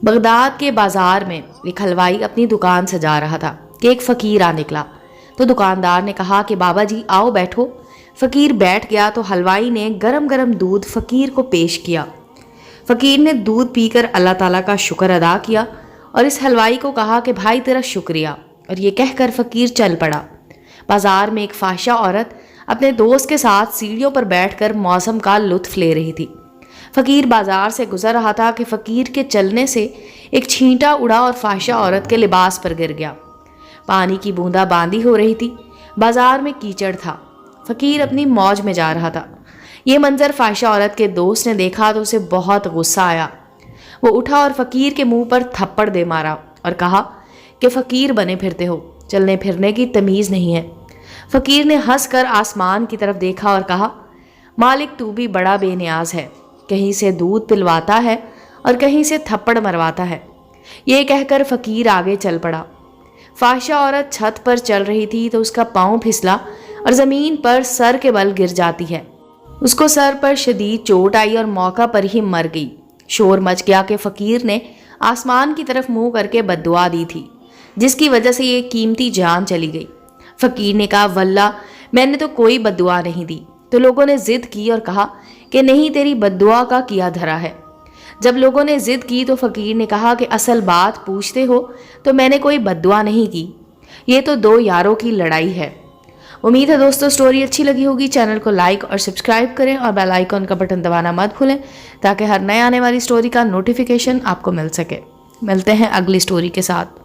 Baghdad کے بازار میں ایک حلوائی اپنی دکان سجا رہا تھا کہ ایک فقیر آ نکلا تو دکاندار نے کہا کہ بابا جی آؤ بیٹھو۔ فقیر بیٹھ گیا تو حلوائی نے گرم گرم دودھ فقیر کو پیش کیا۔ فقیر نے دودھ پی کر اللہ تعالیٰ کا شکر ادا کیا اور اس حلوائی کو کہا کہ بھائی تیرا شکریہ، اور یہ کہہ کر فقیر چل پڑا۔ بازار میں ایک فاحشہ عورت اپنے دوست کے ساتھ سیڑھیوں پر بیٹھ کر موسم کا لطف لے رہی تھی۔ فقیر بازار سے گزر رہا تھا کہ فقیر کے چلنے سے ایک چھینٹا اڑا اور فاحشہ عورت کے لباس پر گر گیا۔ پانی کی بوندا باندی ہو رہی تھی، بازار میں کیچڑ تھا، فقیر اپنی موج میں جا رہا تھا۔ یہ منظر فاحشہ عورت کے دوست نے دیکھا تو اسے بہت غصہ آیا۔ وہ اٹھا اور فقیر کے منہ پر تھپڑ دے مارا اور کہا کہ فقیر بنے پھرتے ہو، چلنے پھرنے کی تمیز نہیں ہے۔ فقیر نے ہنس کر آسمان کی طرف دیکھا اور کہا مالک تو بھی بڑا بے نیاز ہے، کہیں سے دودھ پلواتا ہے اور کہیں سے تھپڑ مرواتا ہے۔ یہ کہہ کر فقیر آگے چل پڑا۔ فاحشہ عورت چھت پر چل رہی تھی تو اس کا پاؤں پھسلا اور زمین پر سر کے بل گر جاتی ہے۔ اس کو سر پر شدید چوٹ آئی اور موقع پر ہی مر گئی۔ شور مچ گیا کہ فقیر نے آسمان کی طرف منہ کر کے بد دعا دی تھی، جس کی وجہ سے یہ قیمتی جان چلی گئی۔ فقیر نے کہا واللہ میں نے تو کوئی بد دعا نہیں دی۔ تو لوگوں نے ضد کی اور کہا کہ نہیں تیری بد دعا کا کیا دھرا ہے۔ جب لوگوں نے ضد کی تو فقیر نے کہا کہ اصل بات پوچھتے ہو تو میں نے کوئی بد دعا نہیں کی، یہ تو دو یاروں کی لڑائی ہے۔ امید ہے دوستو سٹوری اچھی لگی ہوگی۔ چینل کو لائک اور سبسکرائب کریں اور بیل آئیکن کا بٹن دبانا مت بھولیں تاکہ ہر نئے آنے والی سٹوری کا نوٹیفیکیشن آپ کو مل سکے۔ ملتے ہیں اگلی سٹوری کے ساتھ۔